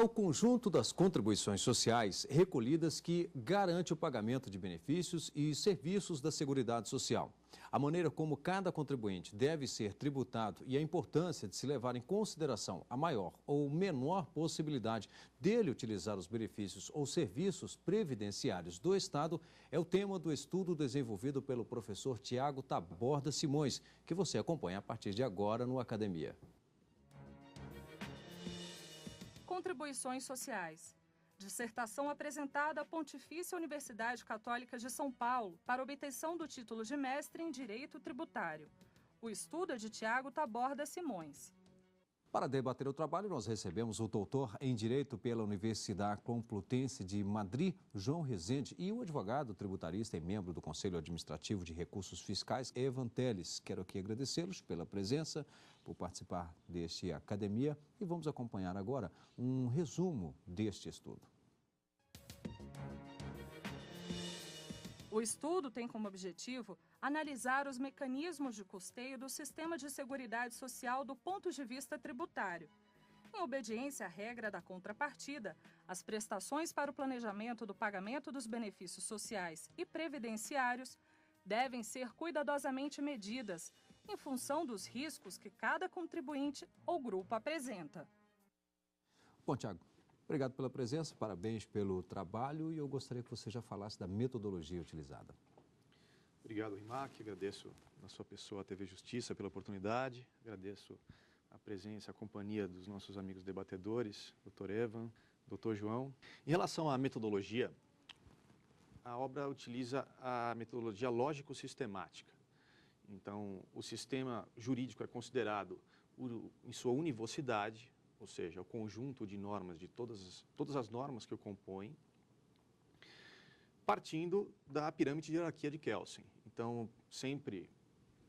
o conjunto das contribuições sociais recolhidas que garante o pagamento de benefícios e serviços da Seguridade Social. A maneira como cada contribuinte deve ser tributado e a importância de se levar em consideração a maior ou menor possibilidade dele utilizar os benefícios ou serviços previdenciários do Estado é o tema do estudo desenvolvido pelo professor Tiago Taborda Simões, que você acompanha a partir de agora no Academia. Contribuições sociais. Dissertação apresentada à Pontifícia Universidade Católica de São Paulo para obtenção do título de mestre em Direito Tributário. O estudo é de Tiago Taborda Simões. Para debater o trabalho, nós recebemos o doutor em Direito pela Universidade Complutense de Madrid, João Rezende, e o advogado tributarista e membro do Conselho Administrativo de Recursos Fiscais, Evan Teles. Quero aqui agradecê-los pela presença, por participar deste Academia, e vamos acompanhar agora um resumo deste estudo. O estudo tem como objetivo analisar os mecanismos de custeio do sistema de seguridade social do ponto de vista tributário. Em obediência à regra da contrapartida, as prestações para o planejamento do pagamento dos benefícios sociais e previdenciários devem ser cuidadosamente medidas em função dos riscos que cada contribuinte ou grupo apresenta. Bom, Tiago, obrigado pela presença, parabéns pelo trabalho e eu gostaria que você já falasse da metodologia utilizada. Obrigado, Rimac. Agradeço na sua pessoa a TV Justiça pela oportunidade. Agradeço a presença, a companhia dos nossos amigos debatedores, Dr. Evan, Dr. João. Em relação à metodologia, a obra utiliza a metodologia lógico-sistemática. Então, o sistema jurídico é considerado em sua univocidade, ou seja, o conjunto de normas, de todas as normas que o compõem, partindo da pirâmide de hierarquia de Kelsen. Então, sempre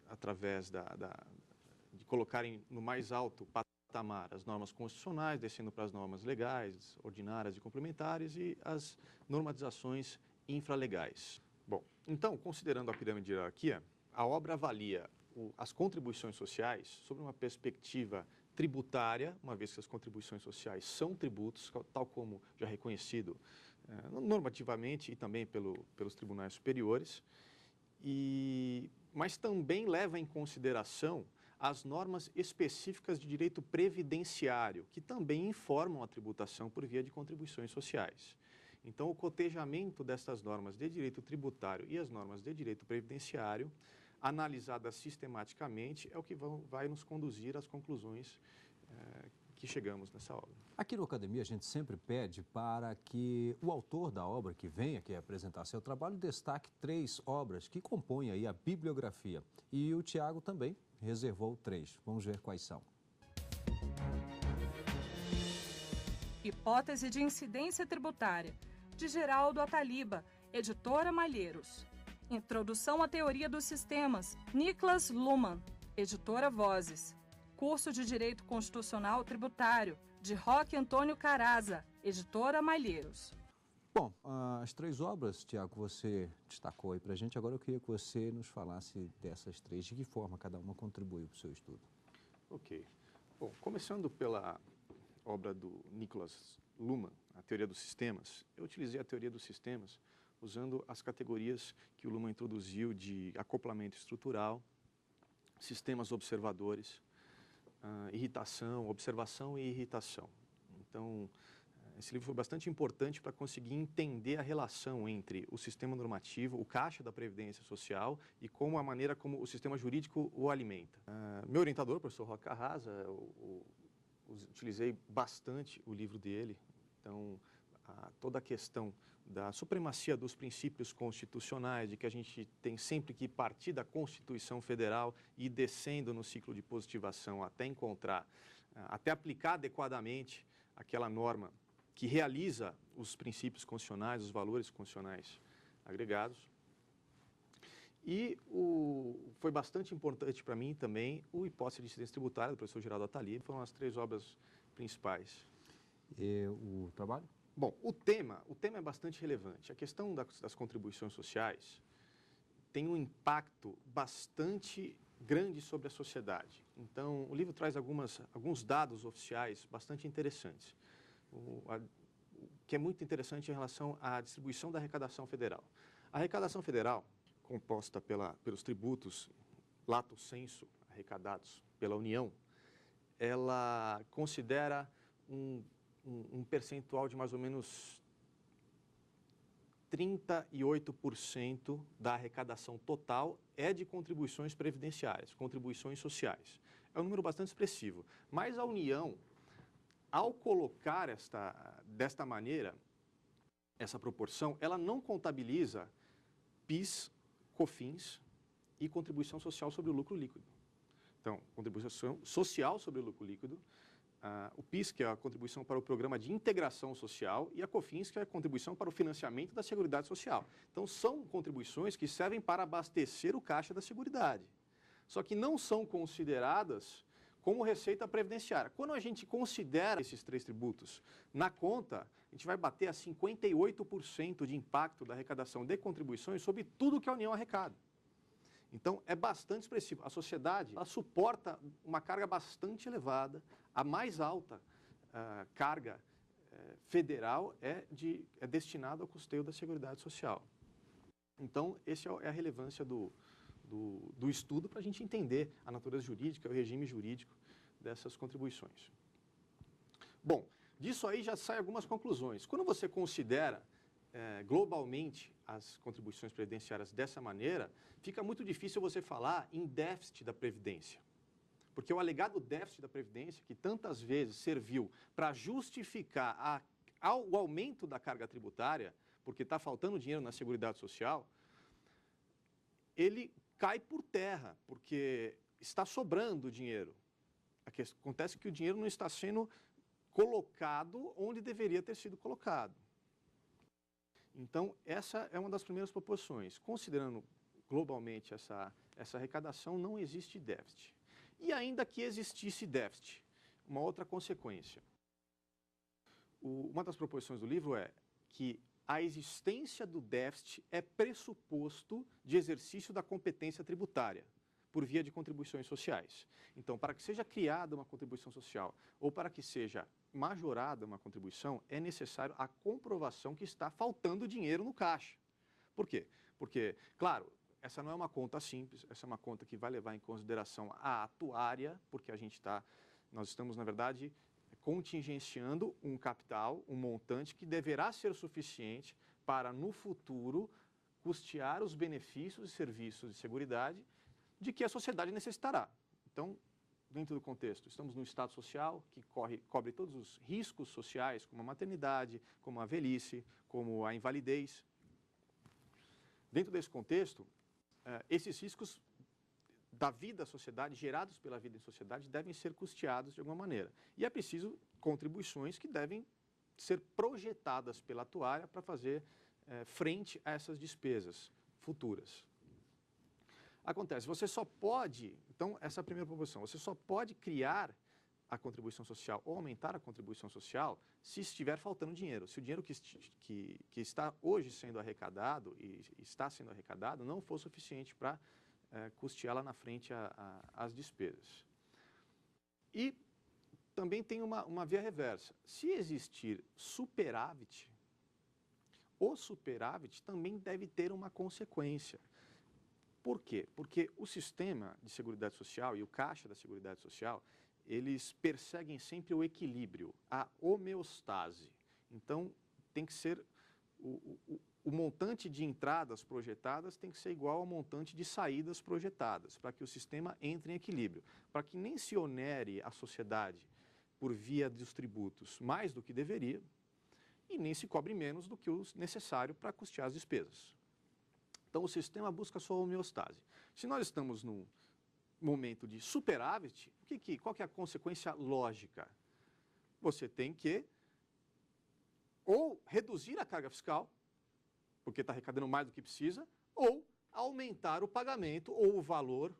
através de colocarem no mais alto patamar as normas constitucionais, descendo para as normas legais, ordinárias e complementares e as normatizações infralegais. Bom, então, considerando a pirâmide de hierarquia, a obra avalia as contribuições sociais sob uma perspectiva tributária, uma vez que as contribuições sociais são tributos, tal como já reconhecido normativamente e também pelos tribunais superiores, mas também leva em consideração as normas específicas de direito previdenciário, que também informam a tributação por via de contribuições sociais. Então, o cotejamento dessas normas de direito tributário e as normas de direito previdenciário, analisadas sistematicamente, é o que vai nos conduzir às conclusões que chegamos nessa obra. Aqui no Academia, a gente sempre pede para que o autor da obra que venha aqui apresentar seu trabalho destaque 3 obras que compõem aí a bibliografia. E o Tiago também reservou 3. Vamos ver quais são. Hipótese de incidência tributária, de Geraldo Ataliba, editora Malheiros. Introdução à teoria dos sistemas, Niklas Luhmann, editora Vozes. Curso de Direito Constitucional Tributário, de Roque Antônio Caraza, editora Malheiros. Bom, as 3 obras, Tiago, você destacou aí para a gente. Agora eu queria que você nos falasse dessas 3, de que forma cada uma contribuiu para o seu estudo. Ok. Bom, começando pela obra do Niklas Luhmann, a Teoria dos Sistemas, eu utilizei a Teoria dos Sistemas usando as categorias que o Luhmann introduziu de acoplamento estrutural, sistemas observadores, observação e irritação. Então, esse livro foi bastante importante para conseguir entender a relação entre o sistema normativo, o caixa da Previdência Social e como a maneira como o sistema jurídico o alimenta. Meu orientador, o professor Roque Caraza, utilizei bastante o livro dele. Então, toda a questão da supremacia dos princípios constitucionais, de que a gente tem sempre que partir da Constituição Federal e ir descendo no ciclo de positivação até encontrar, até aplicar adequadamente aquela norma que realiza os princípios constitucionais, os valores constitucionais agregados. E foi bastante importante para mim também o Hipótese de Incidência Tributária, do professor Geraldo Ataliba. Foram as 3 obras principais. E o trabalho? Bom, o tema é bastante relevante. A questão das contribuições sociais tem um impacto bastante grande sobre a sociedade. Então, o livro traz alguns dados oficiais bastante interessantes. o que é muito interessante em relação à distribuição da arrecadação federal. A arrecadação federal, composta pelos tributos lato sensu arrecadados pela União, ela considera um percentual de mais ou menos 38% da arrecadação total é de contribuições previdenciárias, contribuições sociais. É um número bastante expressivo, mas a União, ao colocar desta maneira, essa proporção, ela não contabiliza PIS, COFINS e contribuição social sobre o lucro líquido. Então, contribuição social sobre o lucro líquido, o PIS, que é a contribuição para o Programa de Integração Social, e a COFINS, que é a contribuição para o financiamento da Seguridade Social. Então, são contribuições que servem para abastecer o caixa da Seguridade. Só que não são consideradas como receita previdenciária. Quando a gente considera esses três tributos na conta, a gente vai bater a 58% de impacto da arrecadação de contribuições sobre tudo que a União arrecada. Então, é bastante expressivo. A sociedade ela suporta uma carga bastante elevada. A mais alta carga federal é destinada ao custeio da Seguridade Social. Então, essa é a relevância do estudo para a gente entender a natureza jurídica, o regime jurídico dessas contribuições. Bom, disso aí já saem algumas conclusões. Quando você considera globalmente as contribuições previdenciárias dessa maneira, fica muito difícil você falar em déficit da Previdência. Porque o alegado déficit da Previdência, que tantas vezes serviu para justificar o aumento da carga tributária, porque está faltando dinheiro na Seguridade Social, ele cai por terra, porque está sobrando dinheiro. Acontece que o dinheiro não está sendo colocado onde deveria ter sido colocado. Então, essa é uma das primeiras proporções. Considerando globalmente essa arrecadação, não existe déficit. E ainda que existisse déficit, uma outra consequência. Uma das proposições do livro é que a existência do déficit é pressuposto de exercício da competência tributária, por via de contribuições sociais. Então, para que seja criada uma contribuição social ou para que seja majorada uma contribuição, é necessário a comprovação que está faltando dinheiro no caixa. Por quê? Porque, claro, essa não é uma conta simples, essa é uma conta que vai levar em consideração a atuária, porque nós estamos, na verdade, contingenciando um capital, um montante que deverá ser suficiente para, no futuro, custear os benefícios e serviços de seguridade de que a sociedade necessitará. Então, dentro do contexto, estamos num Estado social que cobre todos os riscos sociais, como a maternidade, como a velhice, como a invalidez. Dentro desse contexto, esses riscos da vida da sociedade, gerados pela vida em sociedade, devem ser custeados de alguma maneira. E é preciso contribuições que devem ser projetadas pela atuária para fazer frente a essas despesas futuras. Acontece, você só pode, então essa é a primeira proposição, você só pode criar a contribuição social ou aumentar a contribuição social se estiver faltando dinheiro. Se o dinheiro que está hoje sendo arrecadado e está sendo arrecadado não for suficiente para custear lá na frente as despesas. E também tem uma via reversa. Se existir superávit, o superávit também deve ter uma consequência. Por quê? Porque o sistema de Seguridade Social e o caixa da Seguridade Social, eles perseguem sempre o equilíbrio, a homeostase. Então, tem que ser o montante de entradas projetadas tem que ser igual ao montante de saídas projetadas, para que o sistema entre em equilíbrio, para que nem se onere a sociedade por via dos tributos mais do que deveria e nem se cobre menos do que o necessário para custear as despesas. Então, o sistema busca a sua homeostase. Se nós estamos num momento de superávit, qual que é a consequência lógica? Você tem que ou reduzir a carga fiscal, porque está arrecadando mais do que precisa, ou aumentar o pagamento ou o valor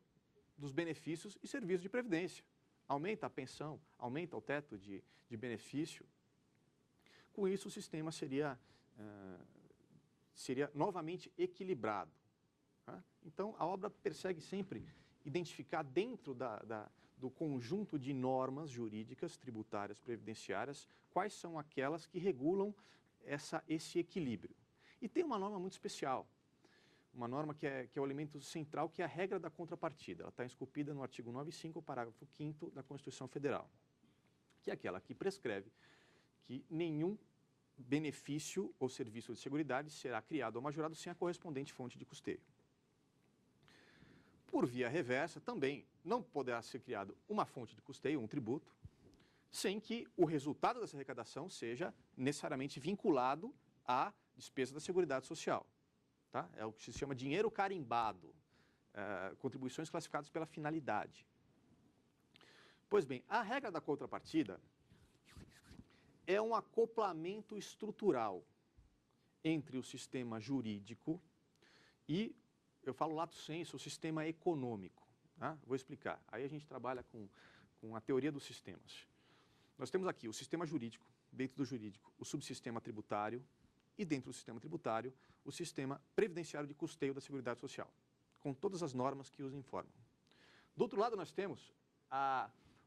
dos benefícios e serviços de previdência. Aumenta a pensão, aumenta o teto de benefício. Com isso, o sistema seria novamente equilibrado. Tá? Então, a obra persegue sempre identificar dentro do conjunto de normas jurídicas, tributárias, previdenciárias, quais são aquelas que regulam esse equilíbrio. E tem uma norma muito especial, uma norma que é o elemento central, que é a regra da contrapartida. Ela está esculpida no artigo 95, parágrafo 5º da Constituição Federal, que é aquela que prescreve que nenhum benefício ou serviço de seguridade será criado ou majorado sem a correspondente fonte de custeio. Por via reversa, também não poderá ser criado uma fonte de custeio, um tributo, sem que o resultado dessa arrecadação seja necessariamente vinculado à despesa da Seguridade Social. Tá? É o que se chama dinheiro carimbado, contribuições classificadas pela finalidade. Pois bem, a regra da contrapartida é um acoplamento estrutural entre o sistema jurídico e, eu falo lato sensu, o sistema econômico. Tá? Vou explicar. Aí a gente trabalha com a teoria dos sistemas. Nós temos aqui o sistema jurídico, dentro do jurídico, o subsistema tributário e, dentro do sistema tributário, o sistema previdenciário de custeio da Seguridade Social, com todas as normas que os informam. Do outro lado, nós temos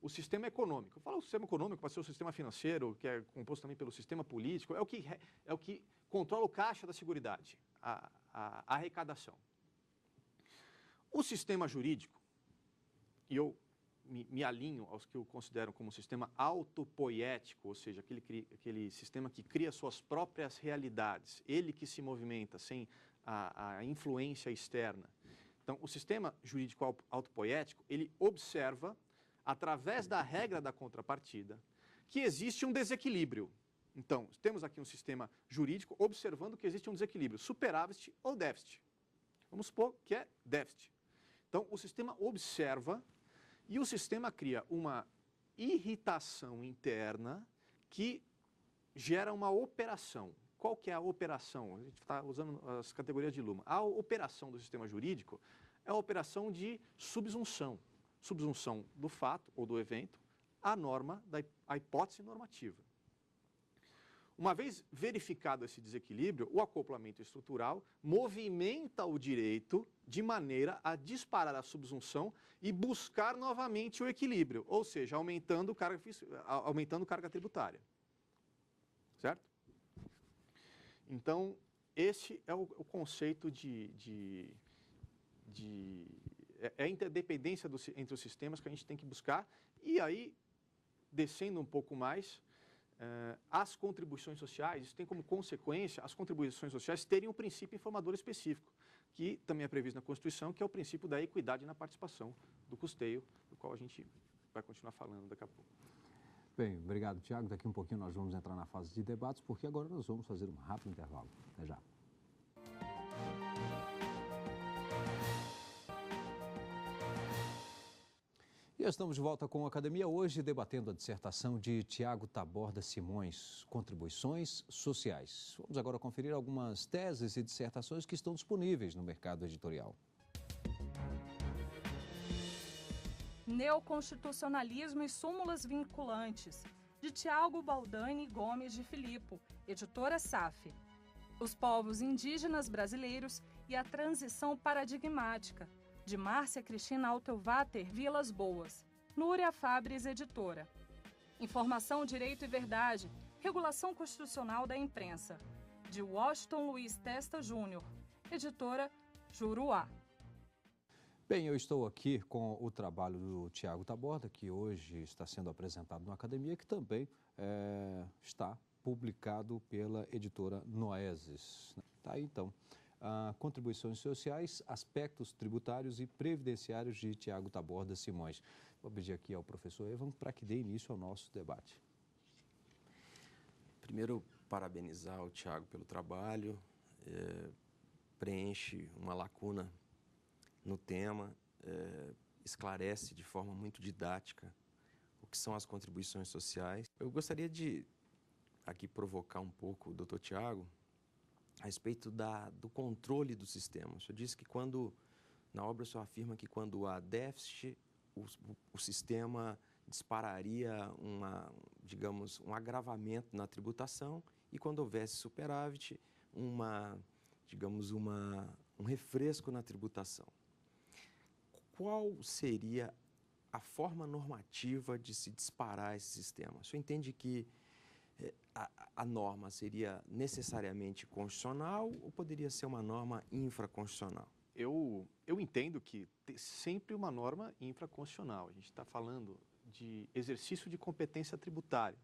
o sistema econômico. Eu falo o sistema econômico para ser o sistema financeiro, que é composto também pelo sistema político, é o que controla o caixa da Seguridade, a arrecadação. O sistema jurídico, e eu me alinho aos que eu considero como um sistema autopoético, ou seja, aquele sistema que cria suas próprias realidades, ele que se movimenta sem a influência externa. Então, o sistema jurídico autopoético, ele observa, através da regra da contrapartida, que existe um desequilíbrio. Então, temos aqui um sistema jurídico observando que existe um desequilíbrio, superávit ou déficit. Vamos supor que é déficit. Então, o sistema observa e o sistema cria uma irritação interna que gera uma operação. Qual que é a operação? A gente está usando as categorias de Luhmann. A operação do sistema jurídico é a operação de subsunção. Subsunção do fato ou do evento à norma, à hipótese normativa. Uma vez verificado esse desequilíbrio, o acoplamento estrutural movimenta o direito de maneira a disparar a subsunção e buscar novamente o equilíbrio, ou seja, aumentando carga tributária. Certo? Então, esse é o conceito é a interdependência entre os sistemas que a gente tem que buscar. E aí, descendo um pouco mais, as contribuições sociais, isso tem como consequência as contribuições sociais terem um princípio informador específico, que também é previsto na Constituição, que é o princípio da equidade na participação do custeio, do qual a gente vai continuar falando daqui a pouco. Bem, obrigado, Tiago. Daqui um pouquinho nós vamos entrar na fase de debates, porque agora nós vamos fazer um rápido intervalo. Até já. E estamos de volta com a Academia, hoje debatendo a dissertação de Tiago Taborda Simões, Contribuições Sociais. Vamos agora conferir algumas teses e dissertações que estão disponíveis no mercado editorial. Neoconstitucionalismo e súmulas vinculantes, de Tiago Baldani Gomes de Filippo, editora SAF. Os povos indígenas brasileiros e a transição paradigmática, de Márcia Cristina Altelvater Vilas Boas, Núria Fabres, editora. Informação, Direito e Verdade, Regulação Constitucional da Imprensa, de Washington Luiz Testa Júnior, editora Juruá. Bem, eu estou aqui com o trabalho do Tiago Taborda, que hoje está sendo apresentado na Academia, que também está publicado pela editora Noesis. Tá aí, então. Contribuições Sociais, Aspectos Tributários e Previdenciários, de Tiago Taborda Simões. Vou pedir aqui ao professor Evan para que dê início ao nosso debate. Primeiro, parabenizar o Tiago pelo trabalho, preenche uma lacuna no tema, esclarece de forma muito didática o que são as contribuições sociais. Eu gostaria de aqui provocar um pouco o Dr. Tiago a respeito do controle do sistema. O senhor disse que na obra o senhor afirma que quando há déficit, o sistema dispararia um agravamento na tributação e quando houvesse superávit, um refresco na tributação. Qual seria a forma normativa de se disparar esse sistema. O senhor entende que a norma seria necessariamente constitucional ou poderia ser uma norma infraconstitucional? Eu entendo que tem sempre uma norma infraconstitucional. A gente está falando de exercício de competência tributária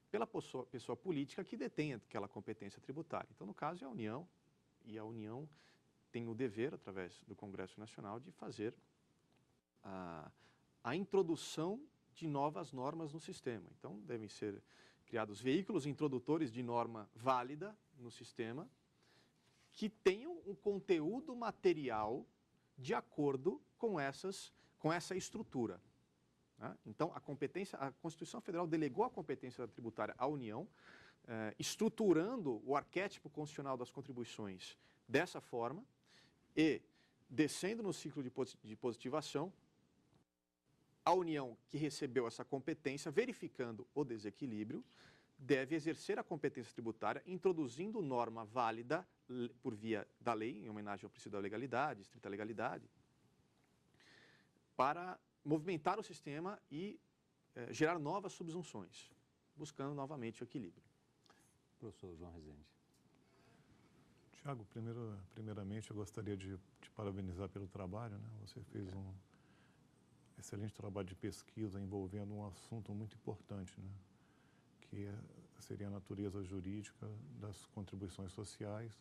pela pessoa política que detém aquela competência tributária. Então, no caso, é a União, e a União tem o dever, através do Congresso Nacional, de fazer a introdução de novas normas no sistema. Então, devem ser criados veículos introdutores de norma válida no sistema que tenham um conteúdo material de acordo com essa estrutura. Né? Então, a Constituição Federal delegou a competência tributária à União, estruturando o arquétipo constitucional das contribuições dessa forma e, descendo no ciclo de positivação, a União que recebeu essa competência, verificando o desequilíbrio, deve exercer a competência tributária, introduzindo norma válida por via da lei, em homenagem ao princípio da legalidade, estrita legalidade, para movimentar o sistema e gerar novas subsunções, buscando novamente o equilíbrio. Professor João Rezende. Tiago, primeiramente eu gostaria de te parabenizar pelo trabalho, né? Você fez um excelente trabalho de pesquisa envolvendo um assunto muito importante, né? Que seria a natureza jurídica das contribuições sociais,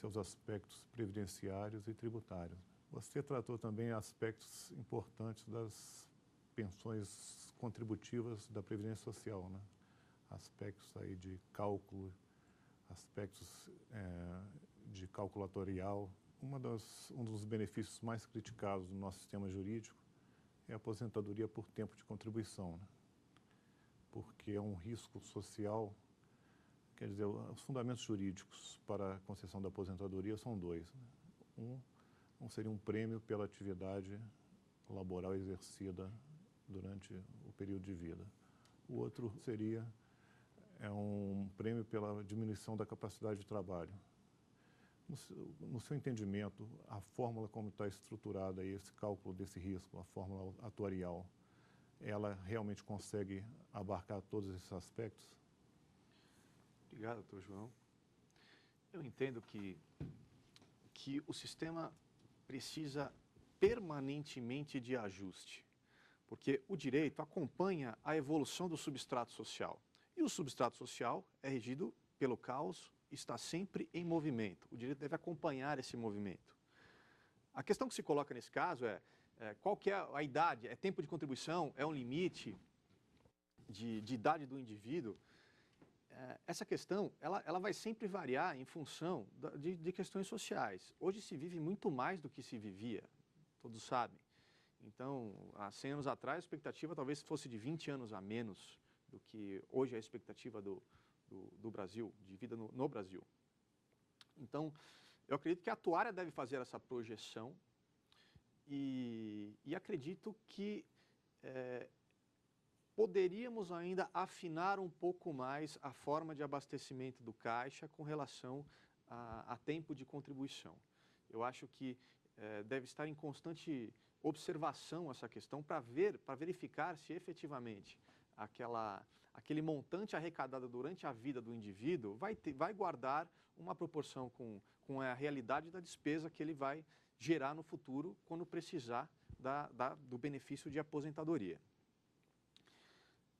seus aspectos previdenciários e tributários. Você tratou também aspectos importantes das pensões contributivas da Previdência Social, né? Aspectos aí de cálculo, aspectos de calculatorial. Um dos benefícios mais criticados do nosso sistema jurídico é a aposentadoria por tempo de contribuição, né? Porque é um risco social. Quer dizer, os fundamentos jurídicos para a concessão da aposentadoria são dois, né? Um seria um prêmio pela atividade laboral exercida durante o período de vida. O outro seria um prêmio pela diminuição da capacidade de trabalho. No seu entendimento, a fórmula como está estruturada aí, esse cálculo desse risco, a fórmula atuarial, ela realmente consegue abarcar todos esses aspectos? Obrigado, doutor João. Eu entendo que o sistema precisa permanentemente de ajuste, porque o direito acompanha a evolução do substrato social. E o substrato social é regido pelo caos, está sempre em movimento. O direito deve acompanhar esse movimento. A questão que se coloca nesse caso é qual que é a idade? É tempo de contribuição? É um limite de idade do indivíduo? Essa questão ela vai sempre variar em função de questões sociais. Hoje se vive muito mais do que se vivia, todos sabem. Então, há 100 anos atrás, a expectativa talvez fosse de 20 anos a menos do que hoje é a expectativa do Brasil, de vida no Brasil. Então, eu acredito que a atuária deve fazer essa projeção e acredito que poderíamos ainda afinar um pouco mais a forma de abastecimento do caixa com relação a tempo de contribuição. Eu acho que deve estar em constante observação essa questão para verificar se efetivamente aquele montante arrecadado durante a vida do indivíduo vai guardar uma proporção com a realidade da despesa que ele vai gerar no futuro quando precisar do benefício de aposentadoria.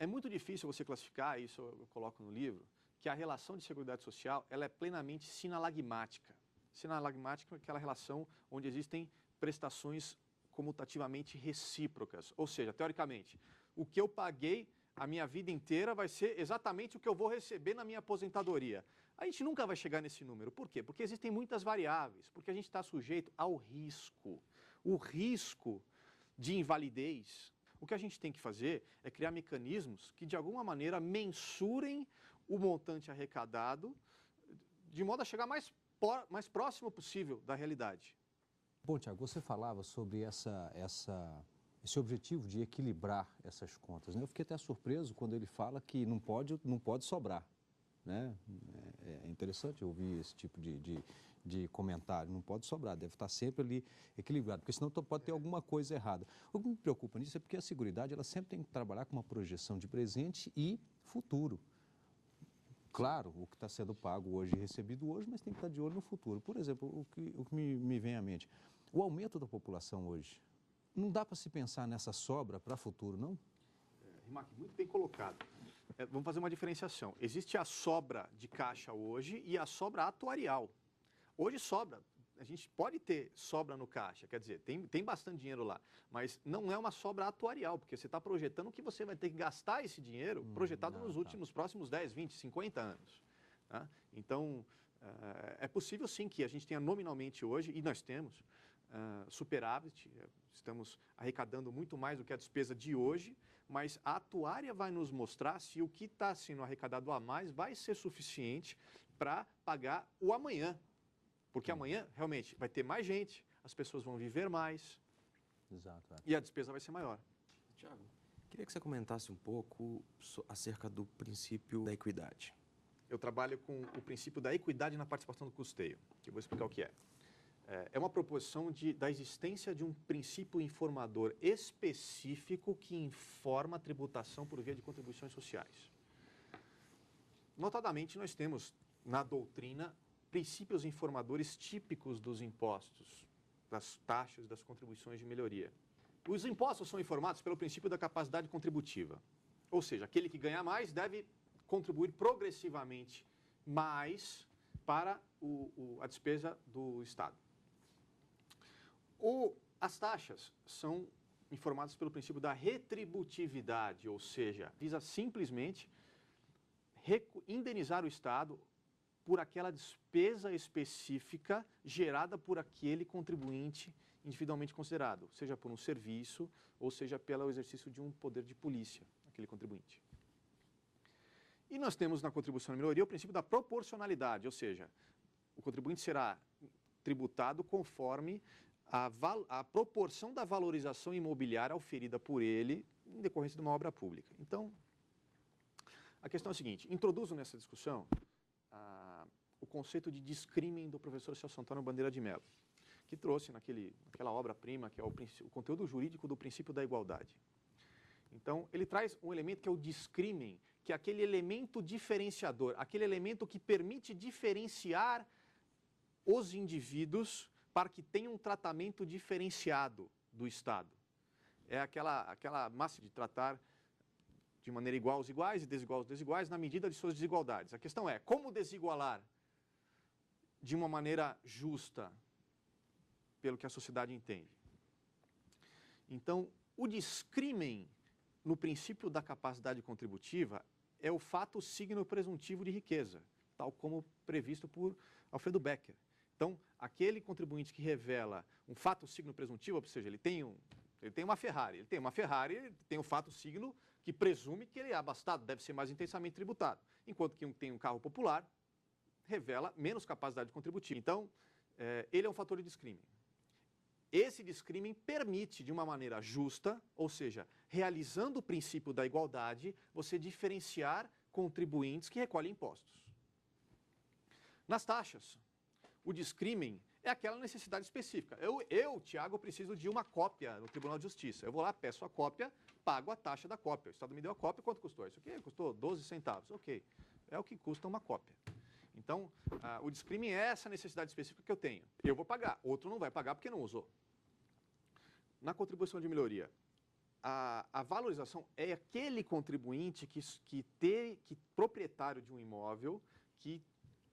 É muito difícil você classificar, isso eu coloco no livro, que a relação de seguridade social ela é plenamente sinalagmática. Sinalagmática é aquela relação onde existem prestações comutativamente recíprocas. Ou seja, teoricamente, o que eu paguei a minha vida inteira vai ser exatamente o que eu vou receber na minha aposentadoria. A gente nunca vai chegar nesse número. Por quê? Porque existem muitas variáveis, porque a gente está sujeito ao risco. O risco de invalidez. O que a gente tem que fazer é criar mecanismos que, de alguma maneira, mensurem o montante arrecadado de modo a chegar mais próximo possível da realidade. Bom, Tiago, você falava sobre esse objetivo de equilibrar essas contas, né? Eu fiquei até surpreso quando ele fala que não pode sobrar, né? É interessante ouvir esse tipo de de comentário, não pode sobrar, deve estar sempre ali equilibrado, porque senão pode ter alguma coisa errada. O que me preocupa nisso é porque a Seguridade ela sempre tem que trabalhar com uma projeção de presente e futuro. Claro, o que está sendo pago hoje e recebido hoje, mas tem que estar de olho no futuro. Por exemplo, o que me vem à mente, o aumento da população hoje, não dá para se pensar nessa sobra para futuro, não? Rimac, muito bem colocado. Vamos fazer uma diferenciação. Existe a sobra de caixa hoje e a sobra atuarial. Hoje sobra. A gente pode ter sobra no caixa, quer dizer, tem bastante dinheiro lá, mas não é uma sobra atuarial, porque você está projetando que você vai ter que gastar esse dinheiro projetado nos próximos 10, 20, 50 anos. Tá? Então, é possível sim que a gente tenha nominalmente hoje, e nós temos, superávit, estamos arrecadando muito mais do que a despesa de hoje, mas a atuária vai nos mostrar se o que está sendo arrecadado a mais vai ser suficiente para pagar o amanhã. Porque amanhã, realmente, vai ter mais gente, as pessoas vão viver mais. Exato. E a despesa vai ser maior. Tiago, queria que você comentasse um pouco acerca do princípio da equidade. Eu trabalho com o princípio da equidade na participação do custeio, que eu vou explicar o que é. É uma proposição da existência de um princípio informador específico que informa a tributação por via de contribuições sociais. Notadamente, nós temos na doutrina princípios informadores típicos dos impostos, das taxas, das contribuições de melhoria. Os impostos são informados pelo princípio da capacidade contributiva. Ou seja, aquele que ganha mais deve contribuir progressivamente mais para a despesa do Estado. As taxas são informadas pelo princípio da retributividade, ou seja, visa simplesmente indenizar o Estado por aquela despesa específica gerada por aquele contribuinte individualmente considerado, seja por um serviço ou seja pelo exercício de um poder de polícia, aquele contribuinte. E nós temos na contribuição de melhoria o princípio da proporcionalidade, ou seja, o contribuinte será tributado conforme a proporção da valorização imobiliária oferida por ele em decorrência de uma obra pública. Então, a questão é a seguinte, introduzo nessa discussão o conceito de discrimen do professor Celso Antônio Bandeira de Mello, que trouxe naquela obra-prima, que é o conteúdo jurídico do princípio da igualdade. Então, ele traz um elemento que é o discrimen, que é aquele elemento diferenciador, aquele elemento que permite diferenciar os indivíduos para que tenham um tratamento diferenciado do Estado. É aquela máxima de tratar de maneira igual aos iguais e desigual aos desiguais na medida de suas desigualdades. A questão é, como desigualar de uma maneira justa, pelo que a sociedade entende? Então, o discrimen no princípio da capacidade contributiva é o fato signo presuntivo de riqueza, tal como previsto por Alfredo Becker. Então, aquele contribuinte que revela um fato signo presuntivo, ou seja, ele tem uma Ferrari, ele tem um fato signo que presume que ele é abastado, deve ser mais intensamente tributado, enquanto que tem um carro popular, revela menos capacidade contributiva. Então, ele é um fator de discrimen. Esse discrimen permite, de uma maneira justa, ou seja, realizando o princípio da igualdade, você diferenciar contribuintes que recolhem impostos. Nas taxas, o discrimen é aquela necessidade específica. Eu, Tiago, preciso de uma cópia no Tribunal de Justiça. Eu vou lá, peço a cópia, pago a taxa da cópia. O Estado me deu a cópia, quanto custou? Isso aqui custou 12 centavos. Ok, é o que custa uma cópia. Então, o discrimen é essa necessidade específica que eu tenho. Eu vou pagar, outro não vai pagar porque não usou. Na contribuição de melhoria, a valorização é aquele contribuinte proprietário de um imóvel que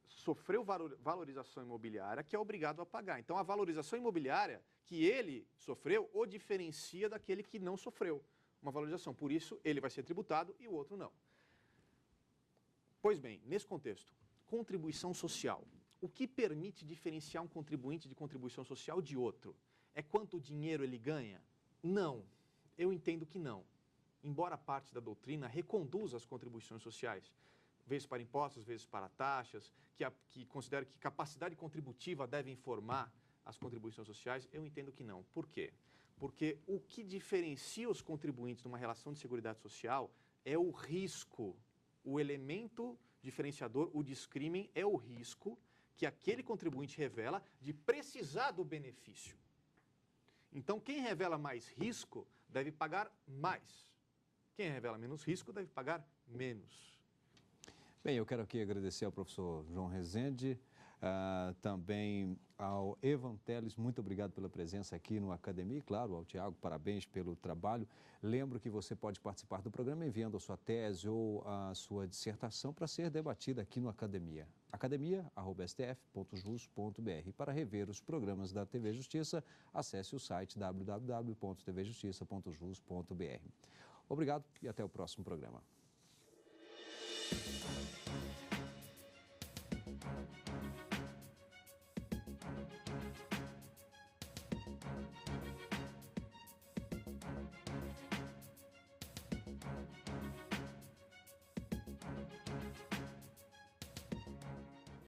sofreu valorização imobiliária que é obrigado a pagar. Então, a valorização imobiliária que ele sofreu o diferencia daquele que não sofreu uma valorização. Por isso, ele vai ser tributado e o outro não. Pois bem, nesse contexto, contribuição social. O que permite diferenciar um contribuinte de contribuição social de outro? É quanto dinheiro ele ganha? Não, eu entendo que não. Embora parte da doutrina reconduza as contribuições sociais, vezes para impostos, vezes para taxas, que considera que capacidade contributiva deve informar as contribuições sociais, eu entendo que não. Por quê? Porque o que diferencia os contribuintes numa relação de seguridade social é o risco, o elemento diferenciador, o discrimen é o risco que aquele contribuinte revela de precisar do benefício. Então, quem revela mais risco deve pagar mais. Quem revela menos risco deve pagar menos. Bem, eu quero aqui agradecer ao professor João Rezende, também ao Evan Teles, muito obrigado pela presença aqui no Academia, e claro, ao Tiago, parabéns pelo trabalho. Lembro que você pode participar do programa enviando a sua tese ou a sua dissertação para ser debatida aqui no Academia. academia@stf.jus.br. Para rever os programas da TV Justiça, acesse o site www.tvjustiça.jus.br. Obrigado e até o próximo programa.